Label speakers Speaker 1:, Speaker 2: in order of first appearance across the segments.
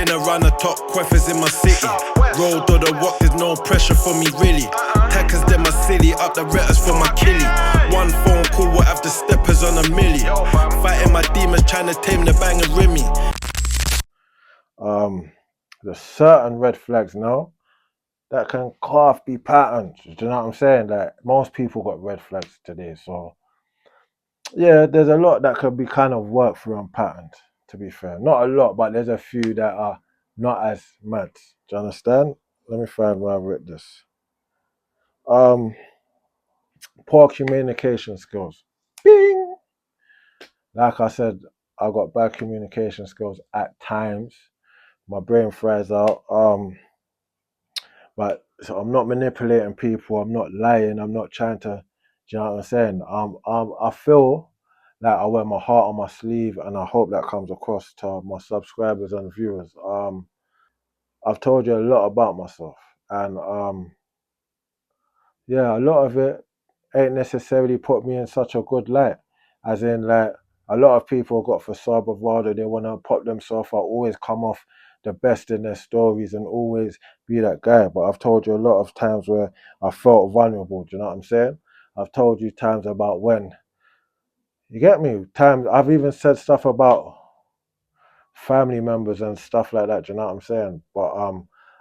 Speaker 1: Been around the top queffers in my city. Road or the walk, there's no pressure for me really. Tackers them my city, up the retters for my killie. One phone call will have the steppers on a milli. Fighting my demons, trying to tame the bang and rimmy.
Speaker 2: There's certain red flags now that can half be patterns. Do you know what I'm saying? Like most people got red flags today, so yeah, there's a lot that could be kind of worked through and patterned. To be fair, not a lot, but there's a few that are not as mad. Do you understand? Let me find where I wrote this. Poor communication skills. Bing. Like I said, I got bad communication skills at times. My brain fries out. But so I'm not manipulating people. I'm not lying. I'm not trying to. Do you know what I'm saying? I feel like I wear my heart on my sleeve, and I hope that comes across to my subscribers and viewers. I've told you a lot about myself, and yeah, a lot of it ain't necessarily put me in such a good light. As in, like, a lot of people got facade bravado, they want to pop themselves out, always come off the best in their stories and always be that guy. But I've told you a lot of times where I felt vulnerable, do you know what I'm saying? I've told you times about when, you get me? Times, I've even said stuff about family members and stuff like that, do you know what I'm saying? But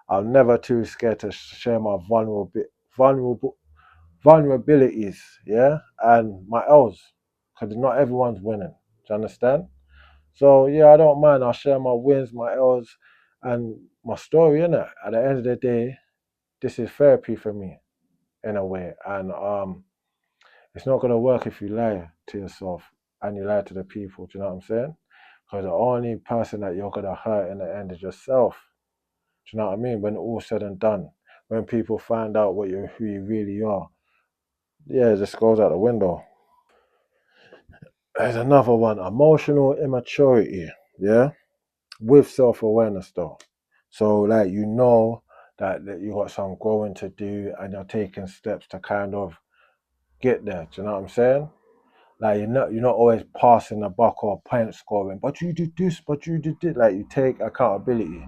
Speaker 2: I'm never too scared to share my vulnerable vulnerabilities, yeah, and my L's, because not everyone's winning. Do you understand? So yeah, I don't mind. I'll share my wins, my L's, and my story. Innit? At the end of the day, this is therapy for me, in a way, and it's not gonna work if you lie to yourself and you lie to the people. Do you know what I'm saying? Because the only person that you're gonna hurt in the end is yourself. Do you know what I mean? When all's said and done, when people find out who you really are, yeah, it just goes out the window. There's another one, emotional immaturity, yeah, with self-awareness though. So like that you got some growing to do and you're taking steps to kind of get there. Do you know what I'm saying? Like you're not always passing the buck or point scoring, but you did this, but you did it. Like you take accountability.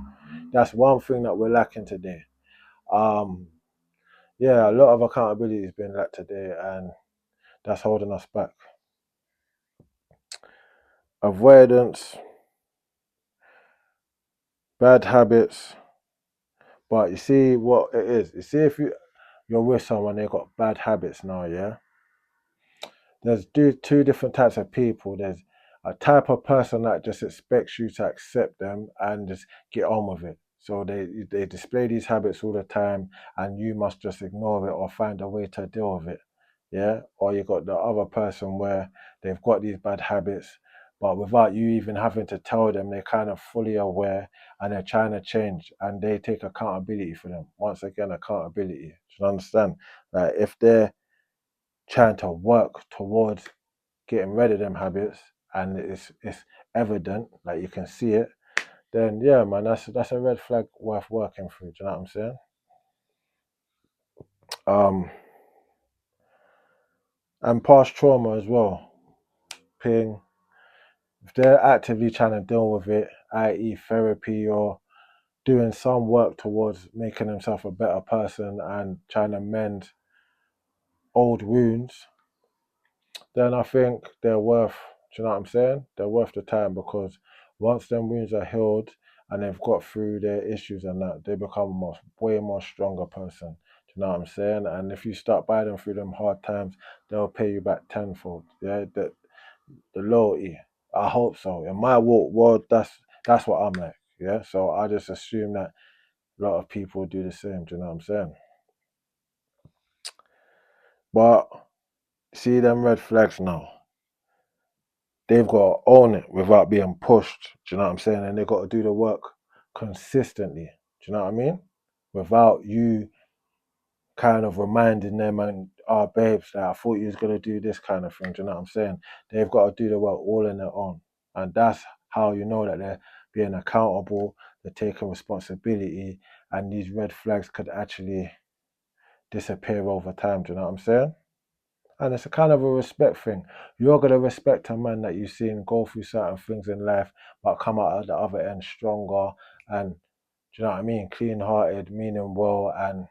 Speaker 2: That's one thing that we're lacking today. Um, yeah, a lot of accountability has been lacked today, and that's holding us back. Avoidance, bad habits. But you see what it is. You see if you're with someone they got bad habits now, yeah. There's two different types of people. There's a type of person that just expects you to accept them and just get on with it. So they display these habits all the time, and you must just ignore it or find a way to deal with it. Yeah. Or you got the other person where they've got these bad habits, but without you even having to tell them, they're kind of fully aware and they're trying to change, and they take accountability for them. Once again, accountability. Do you understand? Like if they're trying to work towards getting rid of them habits and it's evident, like you can see it, then yeah, man, that's a red flag worth working through. Do you know what I'm saying? Um, and past trauma as well. Ping. If they're actively trying to deal with it, i.e., therapy or doing some work towards making themselves a better person and trying to mend old wounds, then I think they're worth, do you know what I'm saying? They're worth the time, because once them wounds are healed and they've got through their issues and that, they become way more stronger person. Do you know what I'm saying? And if you start by them through them hard times, they'll pay you back tenfold. Yeah, the loyalty. I hope so. In my world, that's what I'm like. Yeah, so I just assume that a lot of people do the same. Do you know what I'm saying? But see them red flags now. They've got to own it without being pushed. Do you know what I'm saying? And they've got to do the work consistently. Do you know what I mean? Without you kind of reminding them and babes, that I thought you was gonna do this kind of thing. Do you know what I'm saying? They've got to do the work all on their own. And that's how you know that they're being accountable, they're taking responsibility, and these red flags could actually disappear over time. Do you know what I'm saying? And it's a kind of a respect thing. You're gonna respect a man that you've seen go through certain things in life, but come out at the other end stronger and do you know what I mean? Clean-hearted, meaning well, and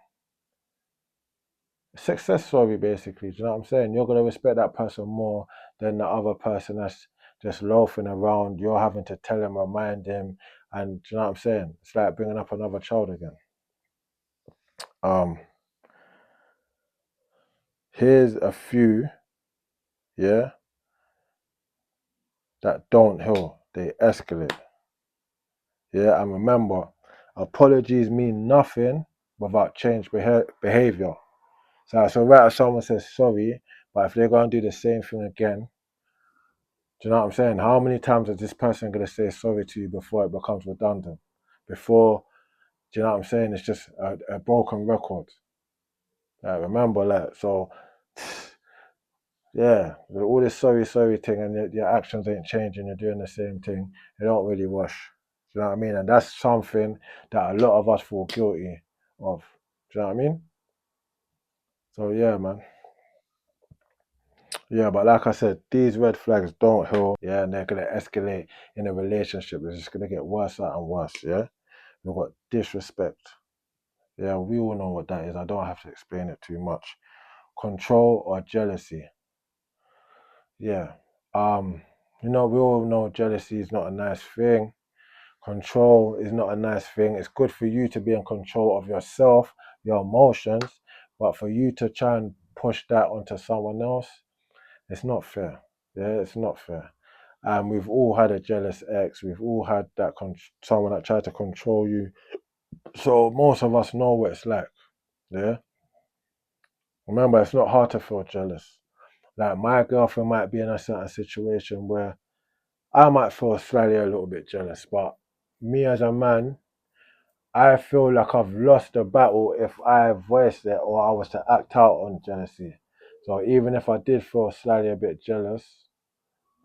Speaker 2: success story basically. Do you know what I'm saying? You're gonna respect that person more than the other person that's just loafing around. You're having to tell him, remind him, and do you know what I'm saying? It's like bringing up another child again. Um, here's a few, yeah, that don't heal. They escalate. Yeah, and remember, apologies mean nothing without change behavior. So it's alright if someone says sorry, but if they're gonna do the same thing again, do you know what I'm saying? How many times is this person gonna say sorry to you before it becomes redundant? Before, do you know what I'm saying? It's just a broken record. Like, remember, like, so yeah, with all this sorry thing, and your actions ain't changing, you're doing the same thing, it don't really wash. Do you know what I mean? And that's something that a lot of us feel guilty of. Do you know what I mean? So yeah, man. Yeah, but like I said, these red flags don't heal, yeah, and they're gonna escalate in a relationship. It's just gonna get worse and worse, yeah. We've got disrespect. Yeah, we all know what that is. I don't have to explain it too much. Control or jealousy. Yeah. Um, we all know jealousy is not a nice thing. Control is not a nice thing. It's good for you to be in control of yourself, your emotions, but for you to try and push that onto someone else, it's not fair. Yeah, it's not fair. And we've all had a jealous ex. We've all had that someone that tried to control you. So most of us know what it's like. Yeah. Remember, it's not hard to feel jealous. Like my girlfriend might be in a certain situation where I might feel slightly a little bit jealous, but me as a man, I feel like I've lost the battle if I voiced it or I was to act out on jealousy. So even if I did feel slightly a bit jealous,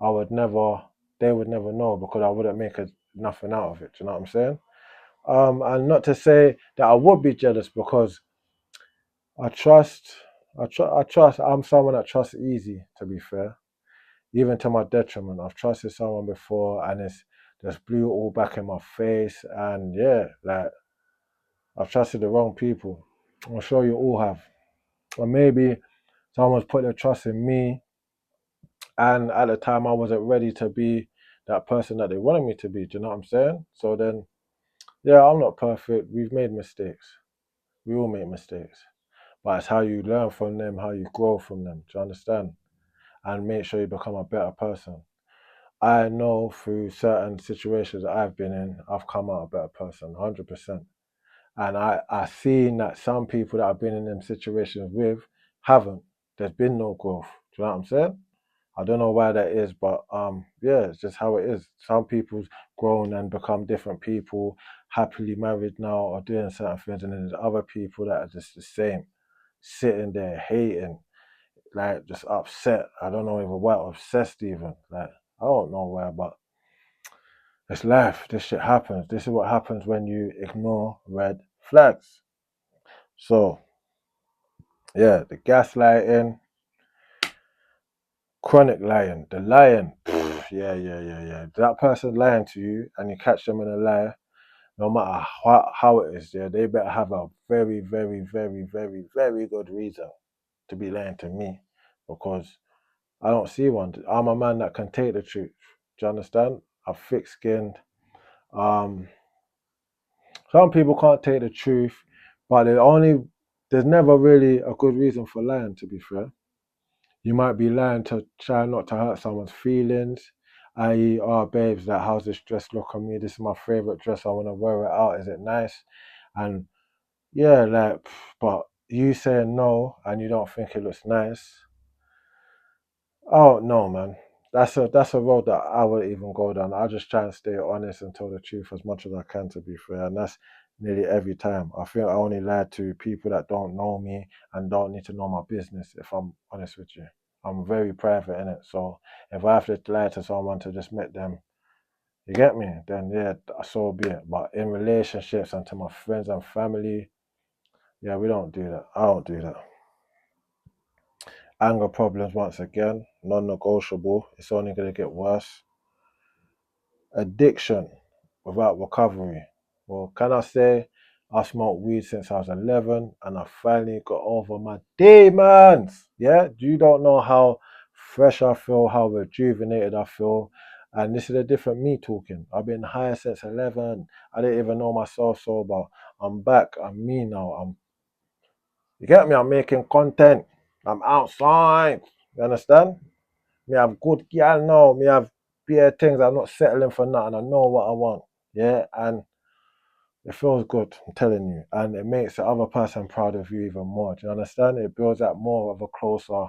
Speaker 2: I would never, they would never know because I wouldn't make nothing out of it. Do you know what I'm saying? And not to say that I would be jealous because I trust, I'm someone that trusts easy, to be fair, even to my detriment. I've trusted someone before and it's just blew all back in my face. And yeah, like I've trusted the wrong people. I'm sure you all have. Or maybe someone's put their trust in me and at the time I wasn't ready to be that person that they wanted me to be. Do you know what I'm saying? So then, yeah, I'm not perfect. We've made mistakes. We all make mistakes. But it's how you learn from them, how you grow from them. Do you understand? And make sure you become a better person. I know through certain situations I've been in, I've come out a better person, 100%. And I've seen that some people that I've been in them situations with haven't. There's been no growth. Do you know what I'm saying? I don't know why that is, but yeah, it's just how it is. Some people's grown and become different people, happily married now or doing certain things, and then there's other people that are just the same, sitting there hating, like just upset. I don't know even why, obsessed even. Like I don't know why, but it's life. This shit happens. This is what happens when you ignore red flags. So yeah, the gaslighting, chronic lying, the lying. Yeah. That person lying to you and you catch them in a lie, no matter how it is, yeah, they better have a very, very, very, very, very good reason to be lying to me because I don't see one. I'm a man that can take the truth. Do you understand? I'm thick skinned. Um, some people can't take the truth, but there's never really a good reason for lying, to be fair. You might be lying to try not to hurt someone's feelings, i.e., oh, babes, like, how's this dress look on me? This is my favorite dress. I want to wear it out. Is it nice? And yeah, like, but you saying no and you don't think it looks nice. Oh no, man. That's a road that I wouldn't even go down. I just try and stay honest and tell the truth as much as I can, to be fair. And that's nearly every time. I feel I only lie to people that don't know me and don't need to know my business, if I'm honest with you. I'm very private in it. So if I have to lie to someone to just meet them, you get me? Then yeah, so be it. But in relationships and to my friends and family, yeah, we don't do that. I don't do that. Anger problems, once again, non-negotiable. It's only going to get worse. Addiction without recovery. Well, can I say I smoked weed since I was 11 and I finally got over my demons? Yeah, you don't know how fresh I feel, how rejuvenated I feel. And this is a different me talking. I've been high since 11. I didn't even know myself sober. I'm back. I'm me now. You get me? I'm making content. I'm outside. You understand? Me have good girl now. Me have bare things. I'm not settling for nothing. I know what I want. Yeah, and it feels good, I'm telling you. And it makes the other person proud of you even more. Do you understand? It builds that more of a closer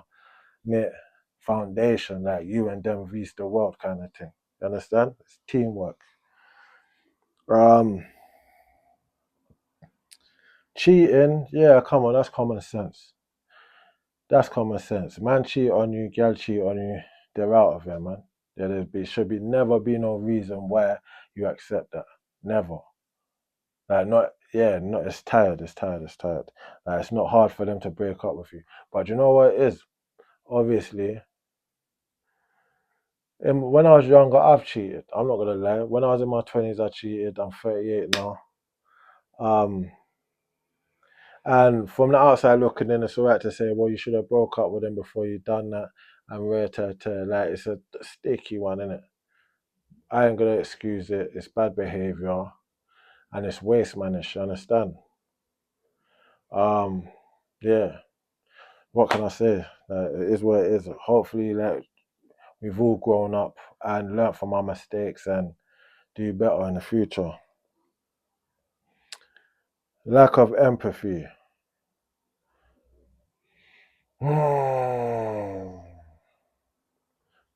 Speaker 2: knit foundation, like you and them reach the world kind of thing. You understand? It's teamwork. Um, Cheating, yeah, come on, that's common sense. That's common sense. Man cheat on you, girl cheat on you, they're out of there, man. Should be never be no reason why you accept that. Never. Like not yeah, not it's tired. Like it's not hard for them to break up with you. But you know what it is? Obviously, when I was younger, I've cheated. I'm not gonna lie. When I was in my 20s, I cheated. I'm 38 now. Um, and from the outside looking in, it's alright to say, well, you should have broke up with him before you done that. And we're to like it's a sticky one, innit? I ain't gonna excuse it. It's bad behavior and it's waste managed. You understand? Um, yeah. What can I say? It is what it is. Hopefully, like we've all grown up and learnt from our mistakes and do better in the future. Lack of empathy.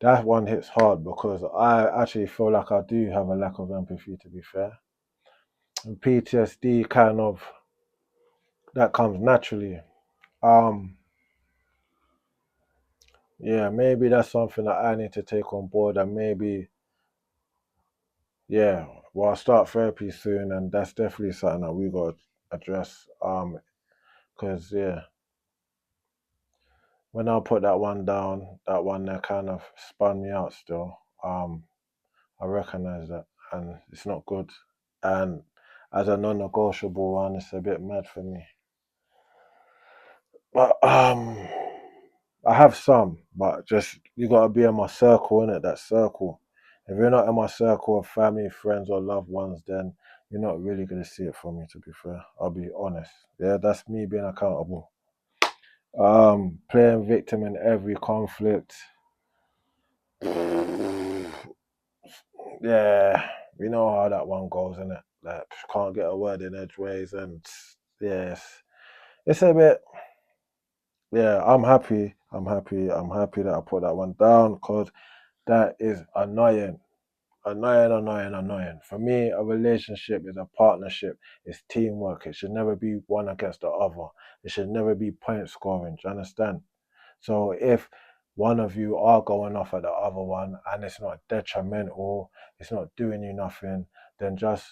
Speaker 2: That one hits hard because I actually feel like I do have a lack of empathy, to be fair. And PTSD kind of that comes naturally. Um, yeah, maybe that's something that I need to take on board and maybe, yeah, well, I'll start therapy soon and that's definitely something that we got to address. Because, yeah, when I put that one down, that one there kind of spun me out still. I recognize that and it's not good. And as a non-negotiable one, it's a bit mad for me. But I have some, but just you gotta be in my circle, innit? That circle. If you're not in my circle of family, friends, or loved ones, then you're not really gonna see it from me. To be fair, I'll be honest. Yeah, that's me being accountable. Playing victim in every conflict. Yeah, we know how that one goes, innit? Like can't get a word in edgeways, and yes, it's a bit. Yeah, I'm happy that I put that one down because that is annoying. Annoying. For me, a relationship is a partnership. It's teamwork. It should never be one against the other. It should never be point scoring. Do you understand? So if one of you are going off at the other one and it's not detrimental, it's not doing you nothing, then just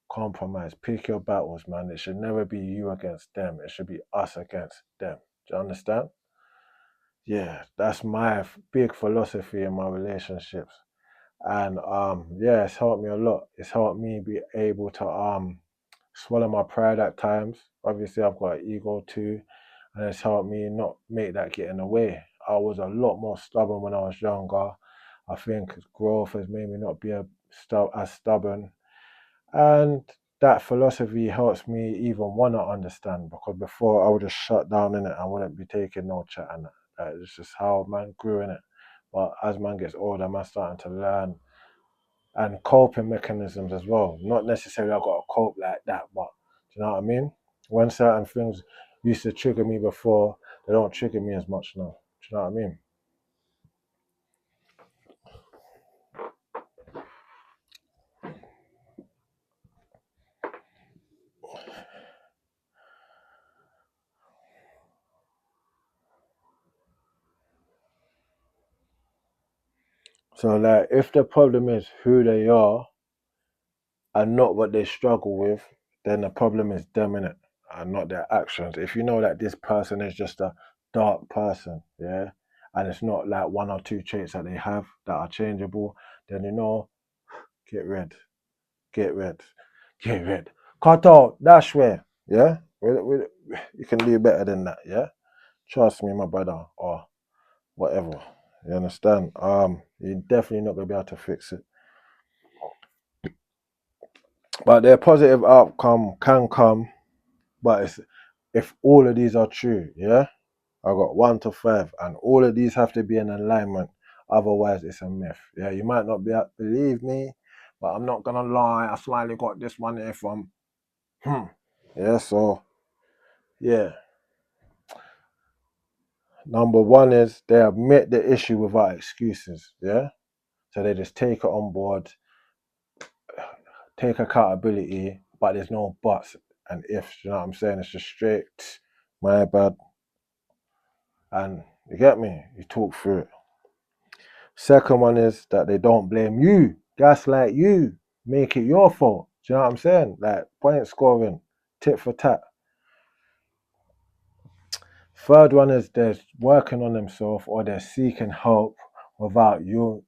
Speaker 2: compromise. Pick your battles, man. It should never be you against them. It should be us against them. Do you understand? Yeah, that's my big philosophy in my relationships. And yeah, it's helped me a lot. It's helped me be able to swallow my pride at times. Obviously I've got an ego too, and it's helped me not make that get in the way. I was a lot more stubborn when I was younger. I think growth has made me not be as stubborn. And that philosophy helps me even want to understand because before I would just shut down in it. I wouldn't be taking no chat and that. It's just how man grew in it. But as man gets older, man starting to learn and coping mechanisms as well. Not necessarily I've got to cope like that, but do you know what I mean? When certain things used to trigger me before, they don't trigger me as much now. Do you know what I mean? So like if the problem is who they are and not what they struggle with, then the problem is them in it and not their actions. If you know that this person is just a dark person, yeah, and it's not like one or two traits that they have that are changeable, then you know, get rid, get rid. Get red. Cut out. Dash where. Yeah? You can do better than that, yeah? Trust me, my brother, or whatever. You understand? You're definitely not gonna be able to fix it. But their positive outcome can come, but it's if all of these are true, yeah? I got 1 to 5, and all of these have to be in alignment. Otherwise, it's a myth. Yeah, you might not be able to believe me, but I'm not gonna lie. I slightly got this one here from. Yeah, so yeah. Number one is they admit the issue without excuses. Yeah, so they just take it on board, take accountability, but there's no buts and ifs. You know what I'm saying? It's just straight. My bad. And you get me? You talk through it. Second one is that they don't blame you, gaslight you, make it your fault. Do you know what I'm saying? Like point scoring, tit for tat. Third one is they're working on themselves or they're seeking help without your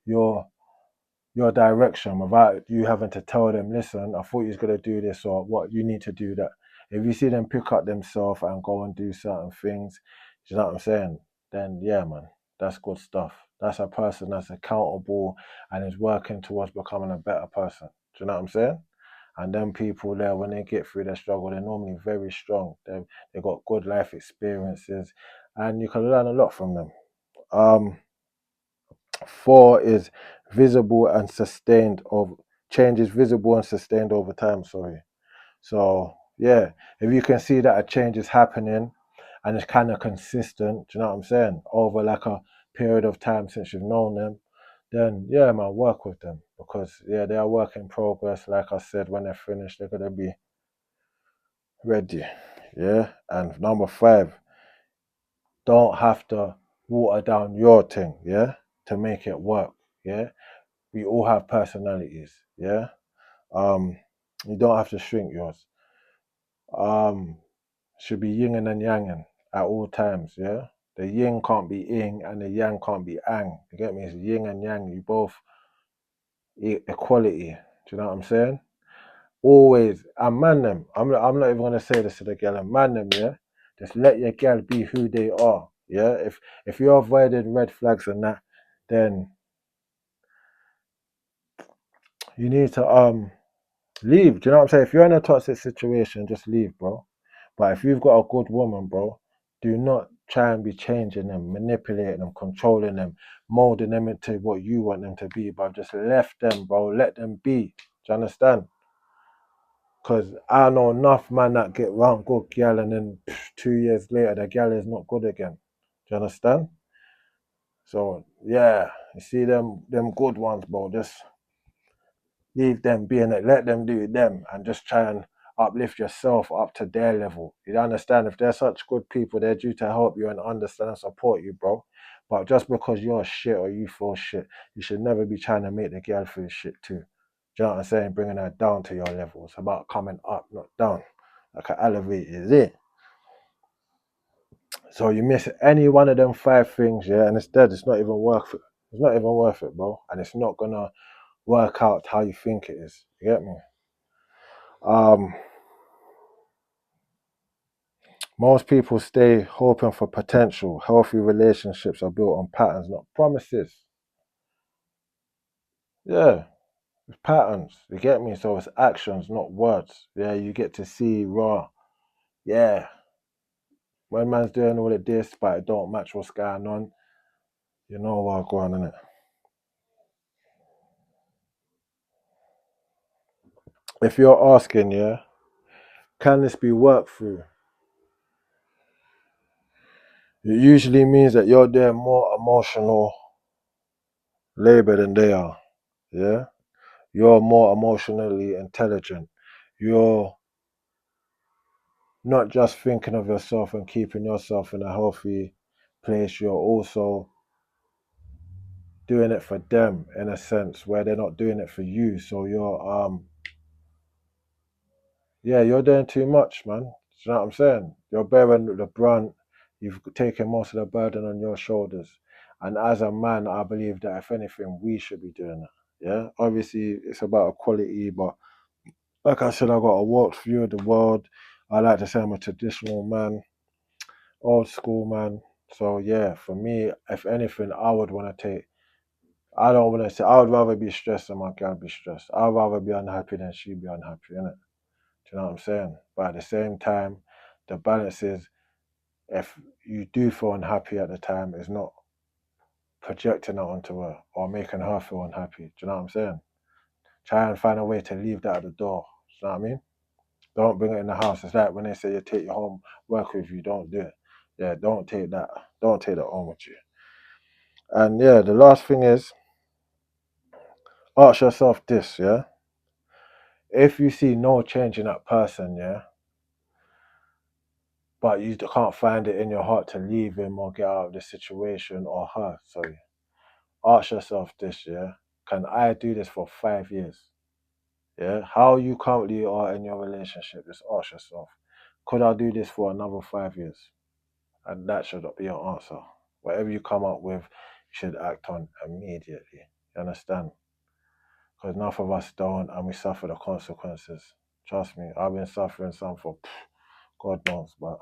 Speaker 2: direction, without you having to tell them, listen, I thought you was gonna do this or what you need to do that. If you see them pick up themselves and go and do certain things, do you know what I'm saying? Then yeah, man, that's good stuff. That's a person that's accountable and is working towards becoming a better person. Do you know what I'm saying? And then people there, when they get through their struggle, they're normally very strong. They got good life experiences, and you can learn a lot from them. Um, Four is visible and sustained over change is visible and sustained over time. Sorry. So yeah, if you can see that a change is happening and it's kind of consistent, do you know what I'm saying? Over like a period of time since you've known them, then yeah, man, work with them because yeah, they are work in progress. Like I said, when they're finished, they're gonna be ready. Yeah. And number five, don't have to water down your thing, yeah, to make it work. Yeah. We all have personalities, yeah. Um, you don't have to shrink yours. Um, should be yin and yang at all times, yeah. The yin can't be ing and the yang can't be ang. You get me? It's yin and yang. You both equality. Do you know what I'm saying? Always, and man them. I'm not even gonna say this to the girl. And man them, yeah. Just let your girl be who they are, yeah. If you're avoiding red flags and that, then you need to leave. Do you know what I'm saying? If you're in a toxic situation, just leave, bro. But if you've got a good woman, bro, do not try and be changing them, manipulating them, controlling them, molding them into what you want them to be. But just left them, bro. Let them be. Do you understand? Because I know enough man that get round good gal and then 2 years later the gal is not good again. Do you understand? So yeah, you see them good ones, bro. Just leave them be in it, let them do them, and just try and uplift yourself up to their level. You understand? If they're such good people, they're due to help you and understand and support you, bro. But just because you're shit or you feel shit, you should never be trying to make the girl feel shit too. Do you know what I'm saying? Bringing her down to your level. It's about coming up, not down. Like an elevator, is it? So you miss any one of them five things, yeah, and it's dead. It's not even worth it. It's not even worth it, bro. And it's not gonna work out how you think it is. You get me? Um, Most people stay hoping for potential. Healthy relationships are built on patterns, not promises. Yeah, it's patterns. You get me? So it's actions, not words. Yeah, you get to see raw. Yeah, when man's doing all of this, but it don't match what's going on, you know what's going on, innit? If you're asking, yeah, can this be worked through? It usually means that you're doing more emotional labor than they are. Yeah, you're more emotionally intelligent. You're not just thinking of yourself and keeping yourself in a healthy place, you're also doing it for them in a sense where they're not doing it for you. So yeah, you're doing too much, man. Do you know what I'm saying? You're bearing the brunt, you've taken most of the burden on your shoulders. And as a man, I believe that if anything, we should be doing that. Yeah. Obviously it's about equality, but Like I said, I got a warped view of the world. I like to say I'm a traditional man, old school man. So yeah, for me, if anything, I would want to take. I don't want to say. I would rather be stressed than my girl be stressed. I'd rather be unhappy than she be unhappy, innit? Do you know what I'm saying? But at the same time, the balance is if you do feel unhappy at the time, it's not projecting it onto her or making her feel unhappy. Do you know what I'm saying? Try and find a way to leave that at the door. Do you know what I mean? Don't bring it in the house. It's like when they say you take your home work with you, don't do it. Yeah, don't take that. Don't take that home with you. And yeah, the last thing is ask yourself this, yeah. If you see no change in that person, yeah, but you can't find it in your heart to leave him or get out of the situation or her, sorry. Ask yourself this, yeah. Can I do this for 5 years? Yeah. How you currently are in your relationship, just ask yourself. Could I do this for another 5 years? And that should be your answer. Whatever you come up with, you should act on immediately. You understand? Because enough of us don't, and we suffer the consequences. Trust me, I've been suffering some for God knows, but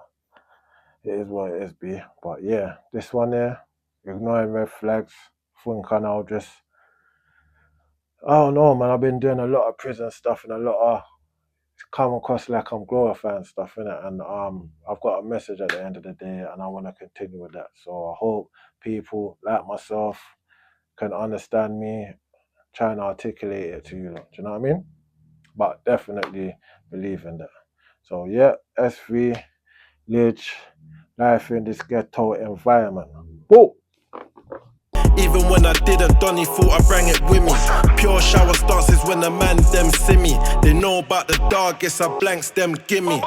Speaker 2: it is what it is, B. But yeah, this one there, ignoring red flags, thinking I'll just, I don't know, man. I've been doing a lot of prison stuff and a lot of come across like I'm glorifying stuff in it, and I've got a message at the end of the day, and I want to continue with that. So I hope people like myself can understand me, try and articulate it to you. Do you know what I mean? But definitely believe in that. So yeah, S3, Lidge, life in this ghetto environment. Whoa!
Speaker 1: Even when I didn't, Donny thought I bring it with me. Pure shower stances when the man them see me. They know about the dog, guess I blanks them gimme.